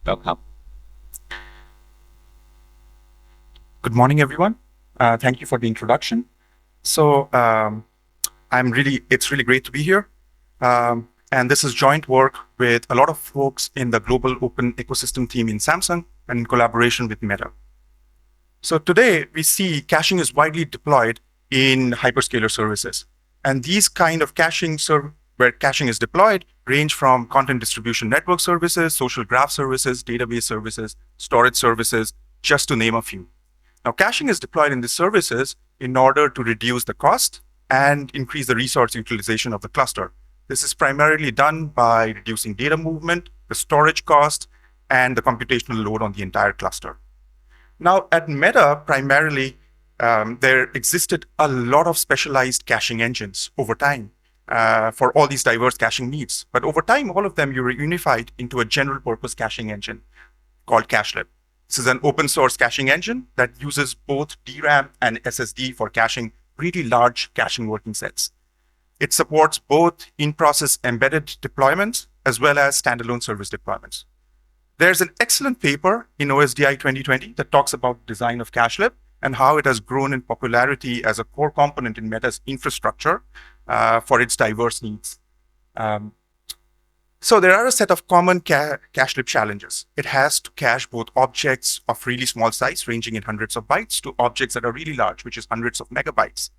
Welcome. Good morning, everyone. Thank you for the introduction. So it's really great to be here. And this is joint work with a lot of folks in the global open ecosystem team in Samsung and in collaboration with Meta. So today we see caching is widely deployed in hyperscaler services. And these kind of where caching is deployed range from content distribution network services, social graph services, database services, storage services, just to name a few. Now, caching is deployed in these services in order to reduce the cost and increase the resource utilization of the cluster. This is primarily done by reducing data movement, the storage cost, and the computational load on the entire cluster. Now, at Meta, primarily, there existed a lot of specialized caching engines over time for all these diverse caching needs. But over time, all of them were unified into a general purpose caching engine called CacheLib. This is an open source caching engine that uses both DRAM and SSD for caching really large caching working sets. It supports both in-process embedded deployments as well as standalone service deployments. There's an excellent paper in OSDI 2020 that talks about design of CacheLib and how it has grown in popularity as a core component in Meta's infrastructure for its diverse needs. So there are a set of common CacheLib challenges. It has to cache both objects of really small size, ranging in hundreds of bytes, to objects that are really large, which is hundreds of megabytes.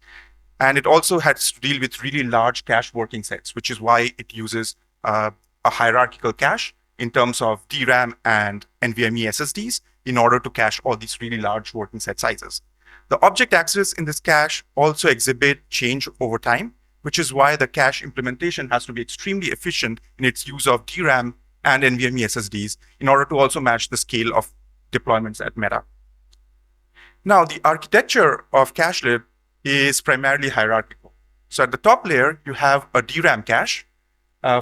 And it also has to deal with really large cache working sets, which is why it uses a hierarchical cache in terms of DRAM and NVMe SSDs in order to cache all these really large working set sizes. The object access in this cache also exhibit change over time, which is why the cache implementation has to be extremely efficient in its use of DRAM and NVMe SSDs in order to also match the scale of deployments at Meta. Now, the architecture of CacheLib is primarily hierarchical. So at the top layer, you have a DRAM cache,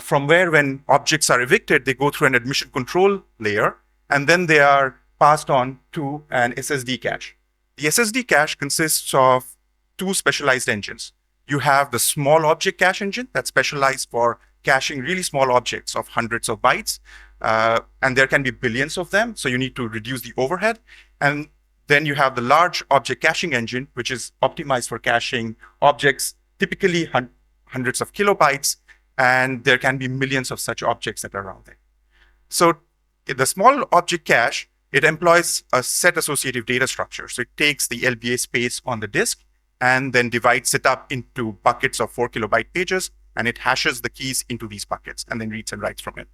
from where when objects are evicted, they go through an admission control layer, and then they are passed on to an SSD cache. The SSD cache consists of two specialized engines. You have the small object cache engine that's specialized for caching really small objects of hundreds of bytes, and there can be billions of them, so you need to reduce the overhead. And then you have the large object caching engine, which is optimized for caching objects, typically hundreds of kilobytes, and there can be millions of such objects that are around there. So the small object cache, it employs a set associative data structure. So it takes the LBA space on the disk and then divides it up into buckets of 4 kilobyte pages, and it hashes the keys into these buckets and then reads and writes from it.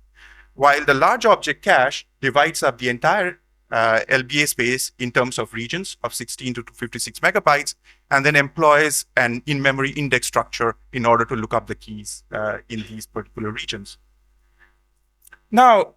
While the large object cache divides up the entire LBA space in terms of regions of 16 to 256 megabytes, and then employs an in-memory index structure in order to look up the keys in these particular regions. Now,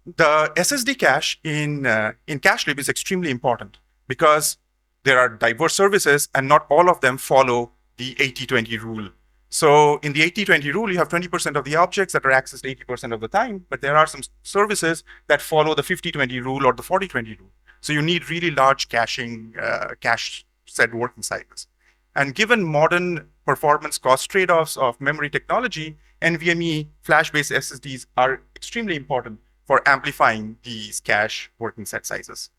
the SSD cache in CacheLib is extremely important because there are diverse services and not all of them follow the 80-20 rule. So in the 80-20 rule, you have 20% of the objects that are accessed 80% of the time, but there are some services that follow the 50-20 rule or the 40-20 rule. So you need really large cache set working sizes. And given modern performance cost trade-offs of memory technology, NVMe flash-based SSDs are extremely important for amplifying these cache working set sizes.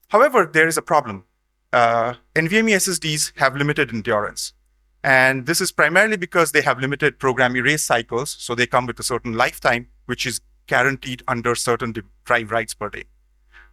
However, there is a problem. NVMe SSDs have limited endurance. And this is primarily because they have limited program erase cycles, so they come with a certain lifetime, which is guaranteed under certain drive writes per day.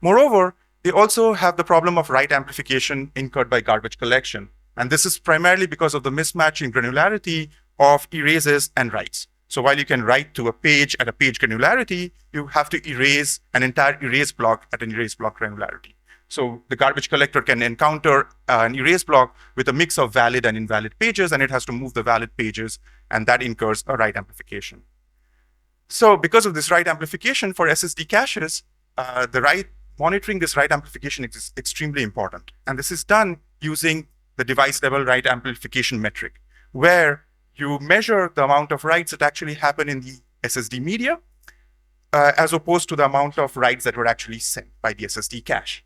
Moreover, they also have the problem of write amplification incurred by garbage collection. And this is primarily because of the mismatch in granularity of erases and writes. So while you can write to a page at a page granularity, you have to erase an entire erase block at an erase block granularity. So the garbage collector can encounter an erase block with a mix of valid and invalid pages, and it has to move the valid pages, and that incurs a write amplification. So because of this write amplification for SSD caches, monitoring this write amplification is extremely important. And this is done using the device level write amplification metric, where you measure the amount of writes that actually happen in the SSD media, as opposed to the amount of writes that were actually sent by the SSD cache.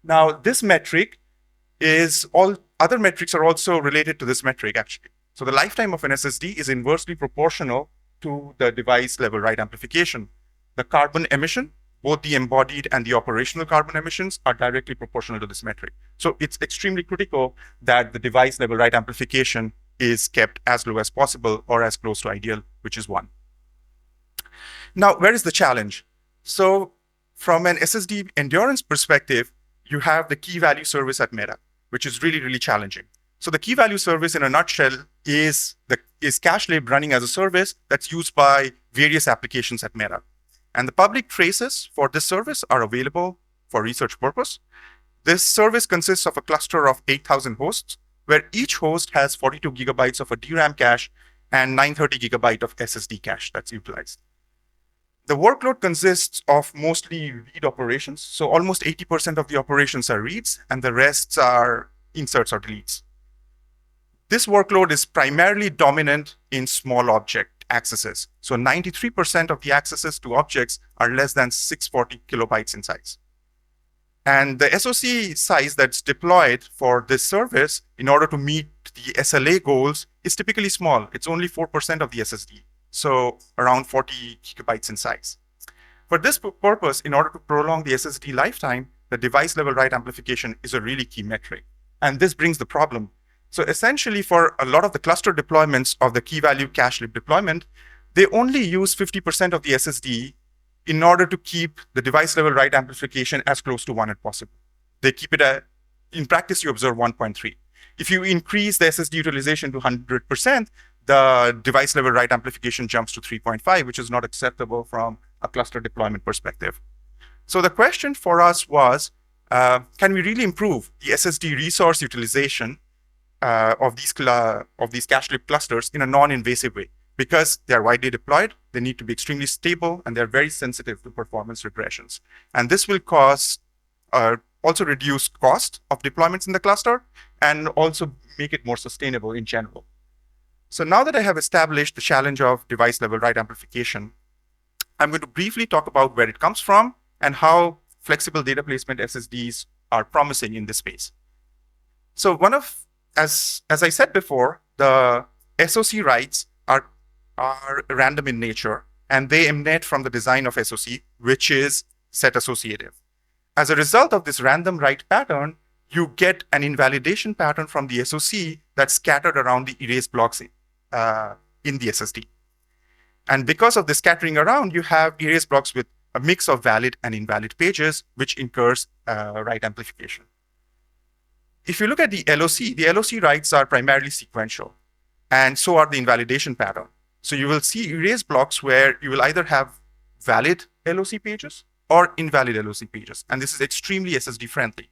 Now, this metric other metrics are also related to this metric, actually. So the lifetime of an SSD is inversely proportional to the device level write amplification. The carbon emission both the embodied and the operational carbon emissions are directly proportional to this metric. So it's extremely critical that the device level write amplification is kept as low as possible or as close to ideal, which is 1. Now, where is the challenge? So from an SSD endurance perspective, you have the key value service at Meta, which is really, really challenging. So the key value service in a nutshell is cache lib running as a service that's used by various applications at Meta. And the public traces for this service are available for research purpose. This service consists of a cluster of 8,000 hosts, where each host has 42 gigabytes of a DRAM cache and 930 gigabyte of SSD cache that's utilized. The workload consists of mostly read operations. So almost 80% of the operations are reads, and the rest are inserts or deletes. This workload is primarily dominant in small object accesses. So 93% of the accesses to objects are less than 640 kilobytes in size. And the SoC size that's deployed for this service in order to meet the SLA goals is typically small. It's only 4% of the SSD, so around 40 gigabytes in size. For this purpose, in order to prolong the SSD lifetime, the device level write amplification is a really key metric. And this brings the problem. So essentially, for a lot of the cluster deployments of the key value cache lib deployment, they only use 50% of the SSD in order to keep the device level write amplification as close to 1 as possible. They keep it at, in practice, you observe 1.3. If you increase the SSD utilization to 100%, the device level write amplification jumps to 3.5, which is not acceptable from a cluster deployment perspective. So the question for us was, can we really improve the SSD resource utilization of these cache lib clusters in a non-invasive way? Because they are widely deployed, they need to be extremely stable, and they're very sensitive to performance regressions. And this will also reduce cost of deployments in the cluster and also make it more sustainable in general. So now that I have established the challenge of device level write amplification, I'm going to briefly talk about where it comes from and how flexible data placement SSDs are promising in this space. So as I said before, the SoC writes are random in nature, and they emanate from the design of SoC, which is set associative. As a result of this random write pattern, you get an invalidation pattern from the SoC that's scattered around the erase blocks in the SSD. And because of the scattering around, you have erase blocks with a mix of valid and invalid pages, which incurs write amplification. If you look at the LOC writes are primarily sequential, and so are the invalidation pattern. So you will see erase blocks where you will either have valid LOC pages or invalid LOC pages, and this is extremely SSD friendly.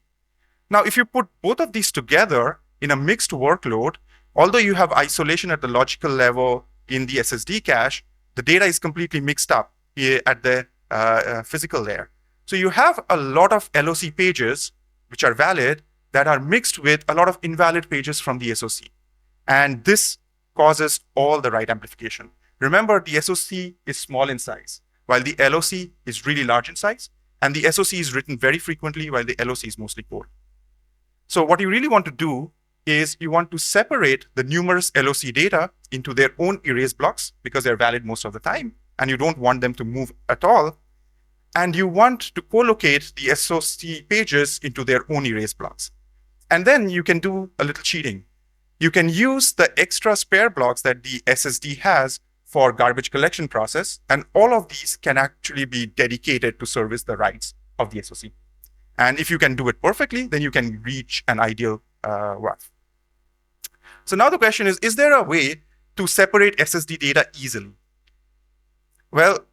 Now, if you put both of these together in a mixed workload, although you have isolation at the logical level in the SSD cache, the data is completely mixed up at the physical layer. So you have a lot of LOC pages, which are valid, that are mixed with a lot of invalid pages from the SoC. And this causes all the write amplification. Remember, the SoC is small in size, while the LOC is really large in size, and the SoC is written very frequently, while the LOC is mostly code. So what you really want to do is you want to separate the numerous LOC data into their own erase blocks, because they're valid most of the time, and you don't want them to move at all. And you want to co-locate the SoC pages into their own erase blocks. And then you can do a little cheating. You can use the extra spare blocks that the SSD has for garbage collection process, and all of these can actually be dedicated to service the writes of the SoC. And if you can do it perfectly, then you can reach an ideal WAF. So now the question is there a way to separate SSD data easily? Well,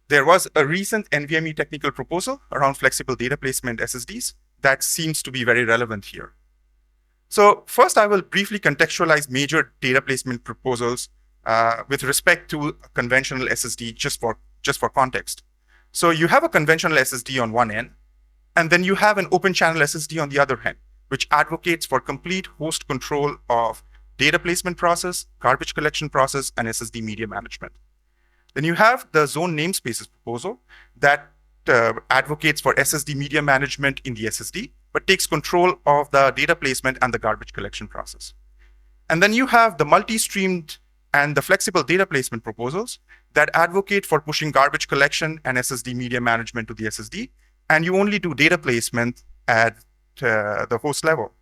there was a recent NVMe technical proposal around flexible data placement SSDs that seems to be very relevant here. So first, I will briefly contextualize major data placement proposals with respect to a conventional SSD just for context. So you have a conventional SSD on one end, and then you have an open channel SSD on the other end, which advocates for complete host control of data placement process, garbage collection process, and SSD media management. Then you have the zone namespaces proposal that advocates for SSD media management in the SSD, but takes control of the data placement and the garbage collection process. And then you have the multi-streamed and the flexible data placement proposals that advocate for pushing garbage collection and SSD media management to the SSD, and you only do data placement at the host level.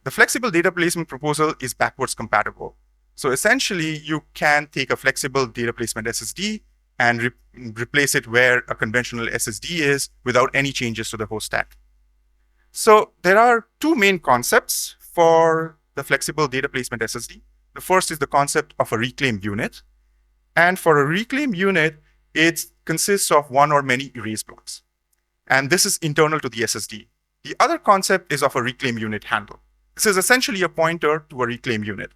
The flexible data placement proposal is backwards compatible. So essentially, you can take a flexible data placement SSD and replace it where a conventional SSD is without any changes to the host stack. So there are two main concepts for the flexible data placement SSD. The first is the concept of a reclaim unit. And for a reclaim unit, it consists of one or many erase blocks. And this is internal to the SSD. The other concept is of a reclaim unit handle. This is essentially a pointer to a reclaim unit.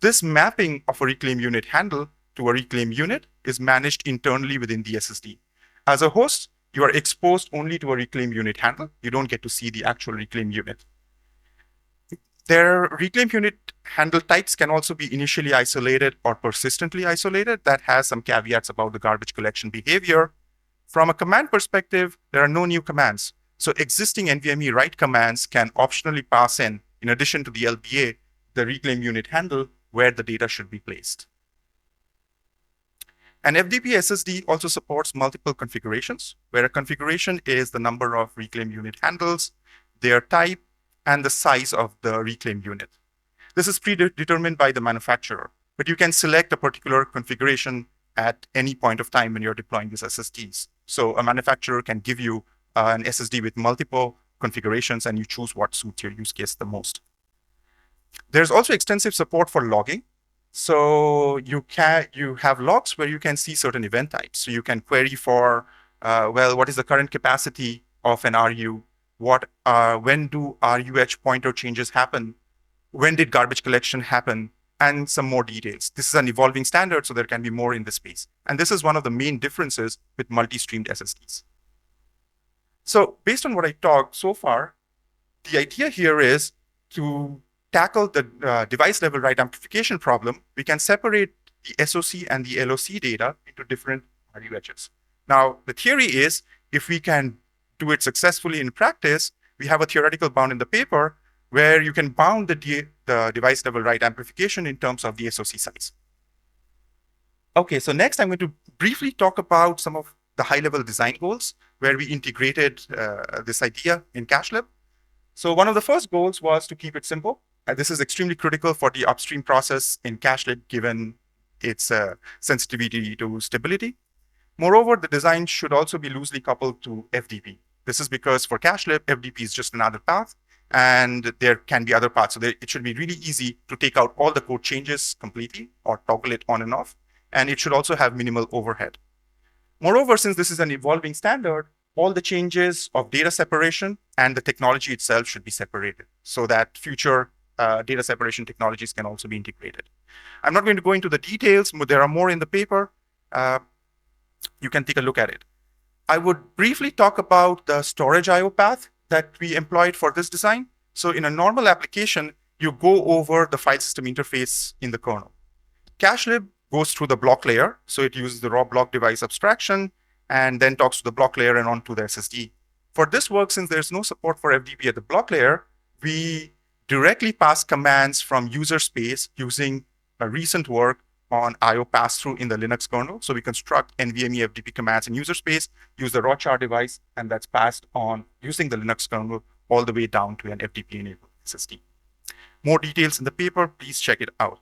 This mapping of a reclaim unit handle to a reclaim unit is managed internally within the SSD. As a host, you are exposed only to a reclaim unit handle. You don't get to see the actual reclaim unit. Their reclaim unit handle types can also be initially isolated or persistently isolated. That has some caveats about the garbage collection behavior. From a command perspective, there are no new commands. So existing NVMe write commands can optionally pass in addition to the LBA, the reclaim unit handle where the data should be placed. An FDP SSD also supports multiple configurations, where a configuration is the number of reclaim unit handles, their type, and the size of the reclaim unit. This is predetermined by the manufacturer, but you can select a particular configuration at any point of time when you're deploying these SSDs. So a manufacturer can give you an SSD with multiple configurations, and you choose what suits your use case the most. There's also extensive support for logging. So you have logs where you can see certain event types. So you can query for, what is the current capacity of an RU? When do RUH pointer changes happen? When did garbage collection happen? And some more details. This is an evolving standard, so there can be more in this space. And this is one of the main differences with multi-streamed SSDs. So based on what I talked so far, the idea here is to tackle the device level write amplification problem. We can separate the SoC and the LOC data into different RUHs. Now, the theory is if we can do it successfully in practice, we have a theoretical bound in the paper where you can bound the device level write amplification in terms of the SoC size. Okay, so next I'm going to briefly talk about some of the high-level design goals where we integrated this idea in CacheLib. So one of the first goals was to keep it simple. This is extremely critical for the upstream process in CacheLib given its sensitivity to stability. Moreover, the design should also be loosely coupled to FDP. This is because for CacheLib, FDP is just another path, and there can be other paths. So it should be really easy to take out all the code changes completely or toggle it on and off, and it should also have minimal overhead. Moreover, since this is an evolving standard, all the changes of data separation and the technology itself should be separated so that future data separation technologies can also be integrated. I'm not going to go into the details, but there are more in the paper. You can take a look at it. I would briefly talk about the storage IO path that we employed for this design. So in a normal application, you go over the file system interface in the kernel. CacheLib goes through the block layer. So it uses the raw block device abstraction and then talks to the block layer and onto the SSD. For this work, since there's no support for FDP at the block layer, we directly pass commands from user space using a recent work on IO pass-through in the Linux kernel. So we construct NVMe FDP commands in user space, use the raw char device, and that's passed on using the Linux kernel all the way down to an FDP-enabled SSD. More details in the paper, please check it out.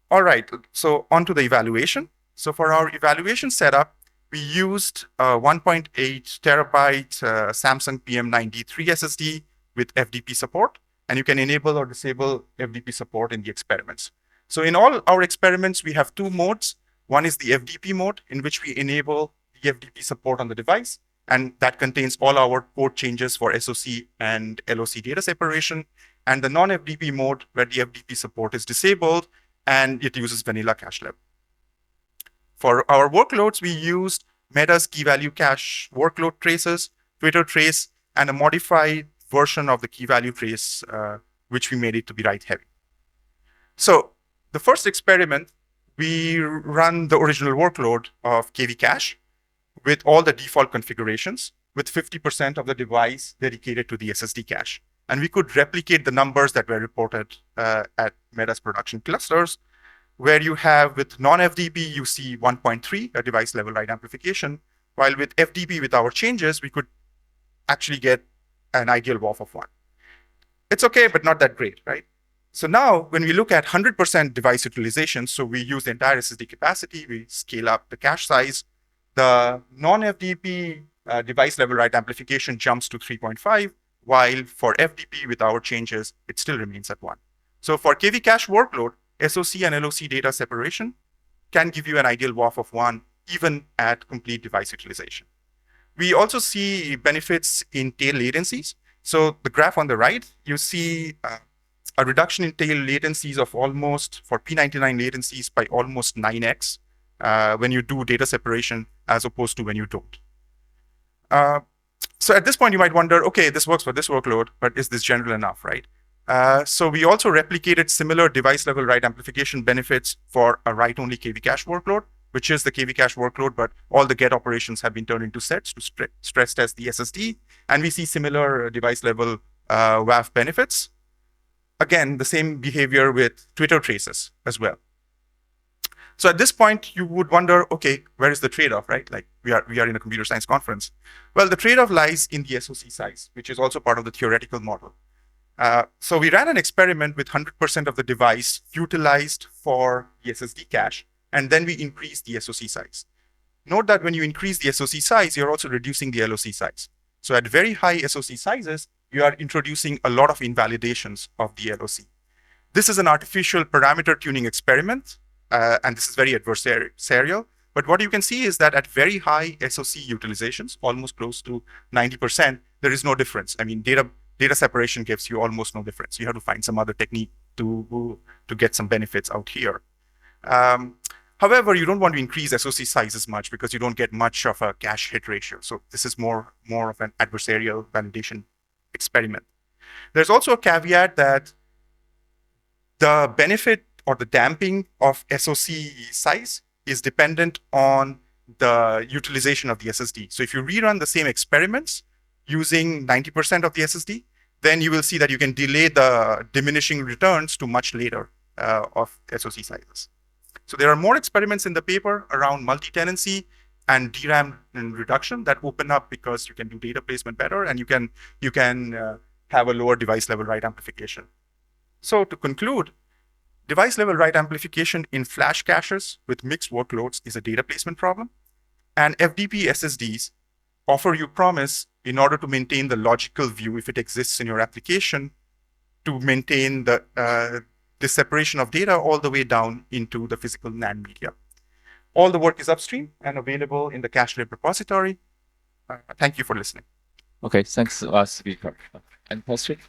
All right, so on to the evaluation. So for our evaluation setup, we used a 1.8 terabyte Samsung PM9D3 SSD with FDP support, and you can enable or disable FDP support in the experiments. So in all our experiments, we have two modes. One is the FDP mode, in which we enable the FDP support on the device, and that contains all our code changes for SoC and LOC data separation, and the non-FDP mode, where the FDP support is disabled, and it uses vanilla CacheLib. For our workloads, we used Meta's key value cache workload traces, Twitter trace, and a modified version of the key value trace, which we made it to be write heavy. So the first experiment, we run the original workload of KV cache with all the default configurations, with 50% of the device dedicated to the SSD cache. And we could replicate the numbers that were reported at Meta's production clusters. where you have with non-FDP, you see 1.3, a device level write amplification, while with FDP, with our changes, we could actually get an ideal WOF of 1. It's okay, but not that great, right? So now when we look at 100% device utilization, so we use the entire SSD capacity, we scale up the cache size, the non-FDP device level write amplification jumps to 3.5, while for FDP with our changes, it still remains at 1. So for KV cache workload, SOC and LOC data separation can give you an ideal WOF of 1, even at complete device utilization. We also see benefits in tail latencies. So the graph on the right, you see a reduction in tail latencies of almost, for P99 latencies, by almost 9x when you do data separation as opposed to when you don't. So at this point, you might wonder, okay, this works for this workload, but is this general enough, right? So we also replicated similar device level write amplification benefits for a write-only KV cache workload, which is the KV cache workload, but all the get operations have been turned into sets to stress test the SSD. And we see similar device level WAF benefits. Again, the same behavior with Twitter traces as well. So at this point, you would wonder, okay, where is the trade-off, right? Like we are in a computer science conference. Well, the trade-off lies in the SoC size, which is also part of the theoretical model. So we ran an experiment with 100% of the device utilized for the SSD cache, and then we increased the SoC size. Note that when you increase the SoC size, you're also reducing the LOC size. So at very high SoC sizes, you are introducing a lot of invalidations of the LOC. This is an artificial parameter tuning experiment, and this is very adversarial. But what you can see is that at very high SoC utilizations, almost close to 90%, there is no difference. I mean, data separation gives you almost no difference. You have to find some other technique to get some benefits out here. However, you don't want to increase SoC sizes much because you don't get much of a cache hit ratio. So this is more of an adversarial validation experiment. There's also a caveat that the benefit or the damping of SoC size is dependent on the utilization of the SSD. So if you rerun the same experiments using 90% of the SSD, then you will see that you can delay the diminishing returns to much later of SoC sizes. So there are more experiments in the paper around multi-tenancy and DRAM reduction that open up because you can do data placement better and you can have a lower device level write amplification. So to conclude, device level write amplification in flash caches with mixed workloads is a data placement problem, and FDP SSDs offer you promise in order to maintain the logical view if it exists in your application to maintain the separation of data all the way down into the physical NAND media. All the work is upstream and available in the CacheLib repository. Thank you for listening. Okay, thanks, Vikash. And question?